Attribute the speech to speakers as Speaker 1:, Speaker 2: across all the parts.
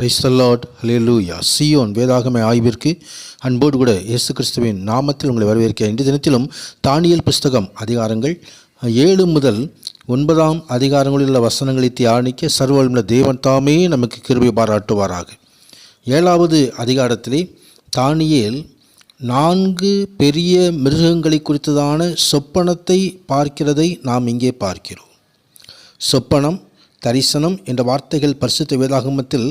Speaker 1: Praise the Lord, ஹல்லேலூயா. சீயோன் வேதாகம ஆய்விற்கு அன்போடு கூட இயேசு கிறிஸ்துவின் நாமத்தில் உங்களை வரவேற்கிறேன். இன்றைய தினத்திலும் தானியேல் புஸ்தகம் அதிகாரங்கள் 7 முதல் 9 அதிகாரங்களில் உள்ள வசனங்களை தியானிக்க சர்வவல்லமையுள்ள தேவன் தாமே நமக்கு கிருபை பாராட்டுவாராக. 7வது அதிகாரத்திலே தானியேல் 4 பெரிய மிருகங்களை குறித்ததான சொப்பனத்தை பார்க்கிறதை நாம் இங்கே பார்க்கிறோம். சொப்பனம், தரிசனம் என்ற வார்த்தைகள் பரிசுத்த வேதாகமத்தில்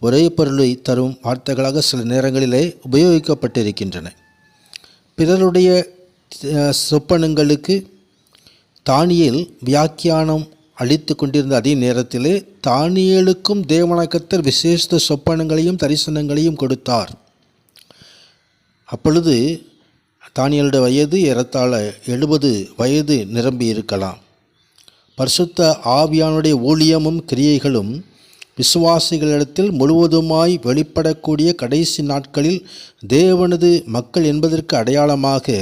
Speaker 1: ஒரே பொருளை தரும் வார்த்தைகளாக சில நேரங்களிலே உபயோகிக்கப்பட்டிருக்கின்றன. பிறருடைய சொப்பனங்களுக்கு தானியேல் வியாக்கியானம் அளித்து கொண்டிருந்த அதே நேரத்திலே தானியேலுக்கும் தேவனாகிய கர்த்தர் விசேஷ சொப்பனங்களையும் தரிசனங்களையும் கொடுத்தார். அப்பொழுது தானியேலுடைய வயது ஏறத்தாழ 70 வயது நிரம்பி இருக்கலாம். பரிசுத்த ஆவியானுடைய ஊழியமும் கிரியைகளும் விசுவாசிகளிடத்தில் முழுவதுமாய் வெளிப்படக்கூடிய கடைசி நாட்களில் தேவனது மக்கள் என்பதற்கு அடையாளமாக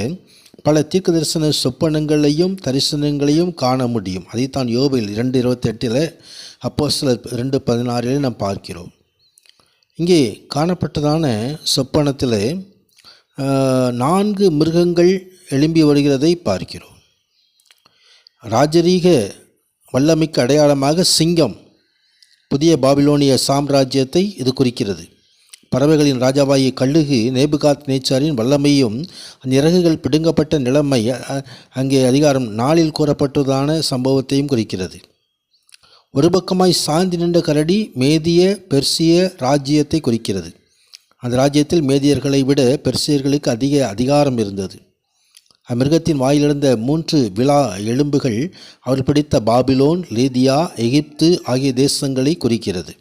Speaker 1: பல தீர்க்க தரிசன சொப்பனங்களையும் தரிசனங்களையும் காண முடியும். அதைத்தான் யோபேல் 2:28 அப்போஸ்தலர் 2:16 நாம் பார்க்கிறோம். இங்கே காணப்பட்டதான சொப்பனத்தில் 4 மிருகங்கள் எழும்பி வருகிறதை பார்க்கிறோம். ராஜரீக வல்லமைக்கு அடையாளமாக சிங்கம், புதிய பாபிலோனிய சாம்ராஜ்யத்தை இது குறிக்கிறது. பறவைகளின் ராஜாவாகிய கழுகு நேபுகாத் நேச்சாரின் வல்லமையும் இறகுகள் பிடுங்கப்பட்ட நிலைமை அங்கே அதிகாரம் 4 கூறப்பட்டதான சம்பவத்தையும் குறிக்கிறது. ஒரு பக்கமாய் சாய்ந்து நின்ற கரடி மேதிய பெர்சிய ராஜ்யத்தை குறிக்கிறது. அந்த ராஜ்யத்தில் மேதியர்களை விட பெர்சியர்களுக்கு அதிக அதிகாரம் இருந்தது. அம்மிருகத்தின் வாயிலிருந்த 3 விலா எலும்புகள் அவர் பிடித்த பாபிலோன், லேதியா, எகிப்து ஆகிய தேசங்களை குறிக்கிறது.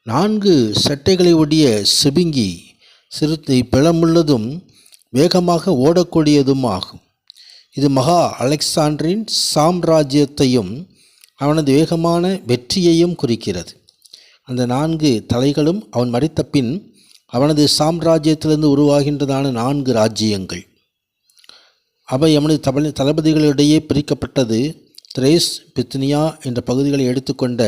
Speaker 1: 4 சட்டைகளை உடைய சிபிங்கி சிறுத்தை பிளமுள்ளதும் வேகமாக ஓடக்கூடியதும் ஆகும். இது மகா அலெக்சாண்டரின் சாம்ராஜ்யத்தையும் அவனது வேகமான வெற்றியையும் குறிக்கிறது. அந்த 4 தலைகளும் அவன் மரித்த பின் அவனது சாம்ராஜ்யத்திலிருந்து உருவாகின்றதான 4 ராஜ்யங்கள். அவை அவனது தளபதிகளிடையே பிரிக்கப்பட்டது. திரேஸ், பித்னியா என்ற பகுதிகளை எடுத்துக்கொண்ட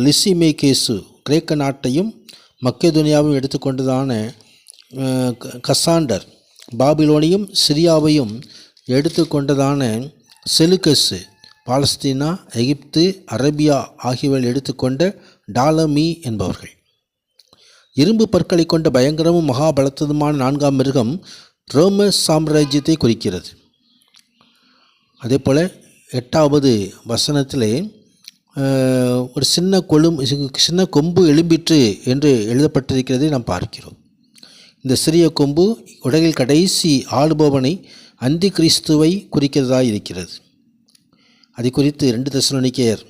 Speaker 1: லிசிமேகேசு கிரேக்க நாட்டையும் மக்கெதோனியாவையும் எடுத்துக்கொண்டதான கசாண்டர் பாபிலோனையும் சிரியாவையும் எடுத்துக்கொண்டதான செலுக்கஸு பாலஸ்தீனா, எகிப்து, அரேபியா ஆகியவை எடுத்துக்கொண்ட டாலமி என்பவர்கள். இரும்பு பற்களை கொண்ட பயங்கரமும் மகாபலத்ததுமான 4ஆம் மிருகம் ரோம சாம்ராஜ்யத்தை குறிக்கிறது. அதே போல் 8வது வசனத்திலே ஒரு சின்ன கொம்பு எழும்பிற்று என்று எழுதப்பட்டிருக்கிறதை நாம் பார்க்கிறோம். இந்த சிறிய கொம்பு உலகில் கடைசி ஆளுபவனை அந்தி கிறிஸ்துவை குறிக்கிறதாக இருக்கிறது. அதை குறித்து 2 தெசலோனிக்கேயர்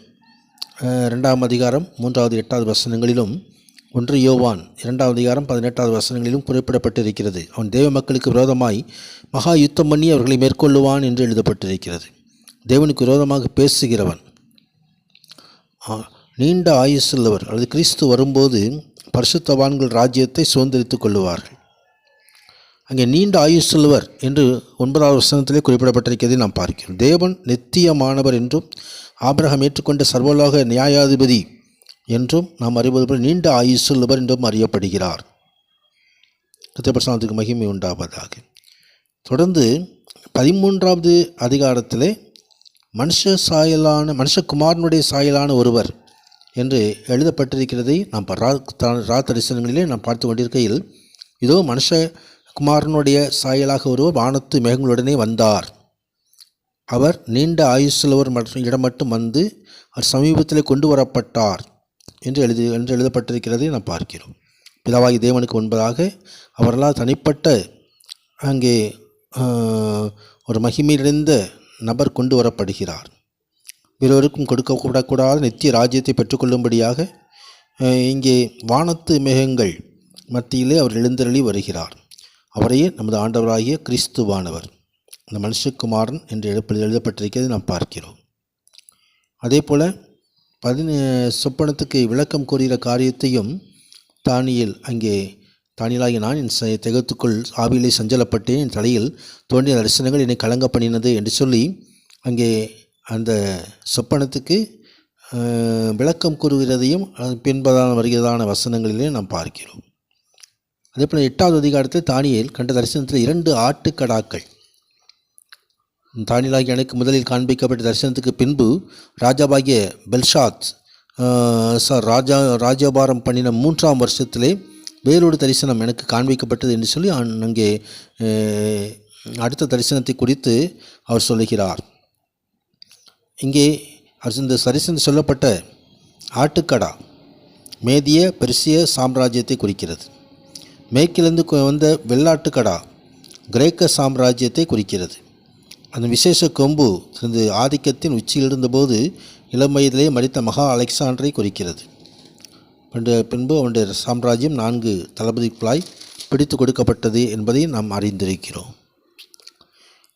Speaker 1: 2ஆம் அதிகாரம் 3வது 8வது வசனங்களிலும் 1 யோவான் 2ஆம் அதிகாரம் 18வது வசனங்களிலும் குறிப்பிடப்பட்டிருக்கிறது. அவன் தேவ மக்களுக்கு விரோதமாய் மகா யுத்தம் பண்ணி அவர்களை மேற்கொள்ளுவான் என்று எழுதப்பட்டிருக்கிறது. தேவனுக்கு விரோதமாக பேசுகிறவன் நீண்ட ஆயுசுள்ளவர் அல்லது கிறிஸ்து வரும்போது பரிசுத்தவான்கள் ராஜ்யத்தை சுதந்திரித்துக் கொள்ளுவார்கள். அங்கே நீண்ட ஆயுசுள்ளவர் என்று 9வது வசனத்திலே குறிப்பிடப்பட்டிருக்கிறதை நாம் பார்க்கிறோம். தேவன் நித்தியமானவர் என்றும் ஆபிரகாம் ஏற்றுக்கொண்ட சர்வலோக நியாயாதிபதி என்றும் நாம் அறிவது போல் நீண்ட ஆயுசுள்ளவர் என்றும் அறியப்படுகிறார். கர்த்தருக்கு மகிமை உண்டாவதாக. தொடர்ந்து 13வது அதிகாரத்திலே மனுஷகுமாரனுடைய சாயலான ஒருவர் என்று எழுதப்பட்டிருக்கிறதை நாம் தரிசனங்களிலே நாம் பார்த்து கொண்டிருக்கையில், இதோ மனுஷகுமாரனுடைய சாயலாக ஒருவர் வானத்து மேகங்களுடனே வந்தார். அவர் நீண்ட ஆயுசுள்ளவர் இடம் மட்டும் வந்து அவர் சமீபத்தில் கொண்டு வரப்பட்டார் என்று எழுதப்பட்டிருக்கிறதை நாம் பார்க்கிறோம். பிதாவாகி தேவனுக்கு முன்பதாக அவர்களால் தனிப்பட்ட அங்கே ஒரு மகிமை நிறைந்த நபர் கொண்டு வரப்படுகிறார். வேறொருக்கும் கொடுக்கப்படக்கூடாத நித்திய ராஜ்யத்தை பெற்றுக்கொள்ளும்படியாக இங்கே வானத்து மேகங்கள் மத்தியிலே அவர் எழுந்தருளி வருகிறார். அவரையே நமது ஆண்டவராகிய கிறிஸ்துவானவர், அந்த மனுஷகுமாரன் என்று எழுதப்பட்டிருக்கிறதை நாம் பார்க்கிறோம். அதே போல் சொப்பனத்துக்கு விளக்கம் கூறுகிற காரியத்தையும் தானியேல் அங்கே தானியேலாகிய நான் என் திகத்துக்குள் ஆவியிலே சஞ்சலப்பட்டேன், என் தலையில் தோன்றிய தரிசனங்கள் என்னை கலங்க பண்ணினது என்று சொல்லி அங்கே அந்த சொப்பனத்துக்கு விளக்கம் கூறுகிறதையும் பின்பதான வருகிறதான வசனங்களிலே நாம் பார்க்கிறோம். அதேபோல் 8வது அதிகாரத்தில் தானியேல் கண்ட தரிசனத்தில் 2 ஆட்டுக்கடாக்கள். தானியேலாகிய எனக்கு முதலில் காண்பிக்கப்பட்ட தரிசனத்துக்கு பின்பு ராஜாவாகிய பெல்ஷாத் ராஜபாரம் பண்ணின 3ஆம் வருஷத்திலே வேறொரு தரிசனம் எனக்கு காண்பிக்கப்பட்டது என்று சொல்லி அங்கே அடுத்த தரிசனத்தை குறித்து அவர் சொல்லுகிறார். இங்கே இந்த தரிசனம் சொல்லப்பட்ட ஆட்டுக்கடா மேதிய பெர்சிய சாம்ராஜ்யத்தை குறிக்கிறது. மேற்கிலிருந்து வந்த வெள்ளாட்டுக்கடா கிரேக்க சாம்ராஜ்யத்தை குறிக்கிறது. அந்த விசேஷ கொம்பு தனது ஆதிக்கத்தின் உச்சியில் இருந்தபோது இளம் வயதிலே மரித்த மகா அலெக்சாண்டரை குறிக்கிறது. பின்பு அவனுடைய சாம்ராஜ்யம் 4 தளபதிகளாய் பிடித்து கொடுக்கப்பட்டது என்பதை நாம் அறிந்திருக்கிறோம்.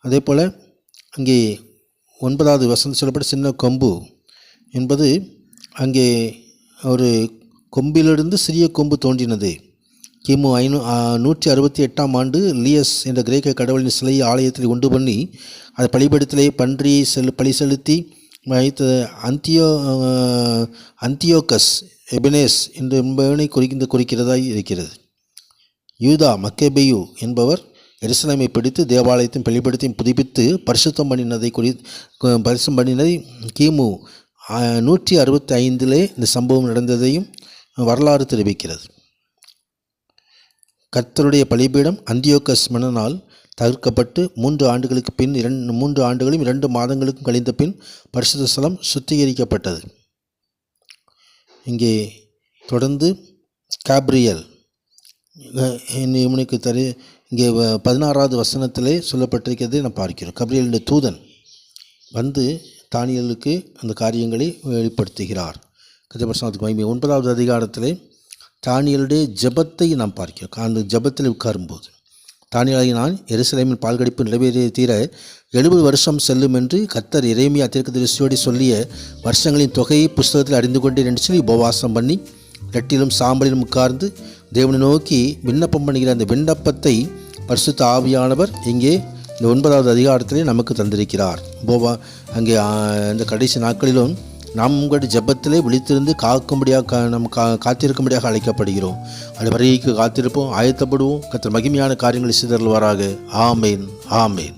Speaker 1: அதே போல் அங்கே 9வது வசனம் சொல்லப்பட்ட சின்ன கொம்பு என்பது அங்கே ஒரு கொம்பிலிருந்து சிறிய கொம்பு தோன்றினது. கிமு 168ஆம் ஆண்டு லியஸ் என்ற கிரேக்க கடவுளின் சிலையை ஆலயத்தில் உண்டு பண்ணி அதை பலிபீடத்திலே பன்றியை பலி செலுத்தி வைத்த அந்தியோகஸ் எபினேஸ் என்பவனை குறிக்கிறதாய் இருக்கிறது. யூதா மக்கேபேயு என்பவர் எருசலேமை பிடித்து தேவாலயத்தையும் பலிபீடத்தையும் புதுப்பித்து பரிசுத்தம் பண்ணினதை கிமு 165 இந்த சம்பவம் நடந்ததையும் வரலாறு தெரிவிக்கிறது. கர்த்தருடைய பலிபீடம் அந்தியோகஸ் மன்னனால் தகர்க்கப்பட்டு 3 ஆண்டுகளுக்கு பின் 3 ஆண்டுகளும் 2 மாதங்களுக்கும் கழிந்த பின் பரிசுத்த ஸ்தலம் சுத்திகரிக்கப்பட்டது. இங்கே தொடர்ந்து காப்ரியல் இவனுக்கு இங்கே 16வது வசனத்திலே சொல்லப்பட்டிருக்கிறதை நாம் பார்க்கிறோம். கப்ரியலுடைய தூதன் வந்து தானியேலுக்கு அந்த காரியங்களை வெளிப்படுத்துகிறார். கதைப்பரசனத்துக்கு மகிமை. 9வது அதிகாரத்திலே தானியேலுடைய ஜெபத்தை நாம் பார்க்கிறோம். அந்த ஜெபத்தில் உட்காரும்போது தானியேலாகிய நான் எருசலேமின் பால்கடிப்பு நிறைவேறிய தீர 70 வருஷம் செல்லும் என்று கர்த்தர் எரேமியா தீர்க்கதரிசியோடு சொல்லிய வருஷங்களின் தொகையை புஸ்தகத்தில் அறிந்து கொண்டேன் என்று சொல்லி உபவாசம் பண்ணி இரட்டிலும் சாம்பலிலும் உட்கார்ந்து தேவனை நோக்கி விண்ணப்பம் பண்ணுகிற அந்த விண்ணப்பத்தை பரிசுத்த ஆவியானவர் இங்கே இந்த 9வது அதிகாரத்திலே நமக்கு தந்திருக்கிறார். அங்கே இந்த கடைசி நாட்களிலும் நாம் உங்களுடைய ஜெபத்திலே விழித்திருந்து காத்திருக்கும்படியாக அழைக்கப்படுகிறோம். அது வரைக்கு காத்திருப்போம், ஆயத்தப்படுவோம். கர்த்தர் மகிமையான காரியங்களை செய்தருள்வாராக. ஆமேன், ஆமேன்.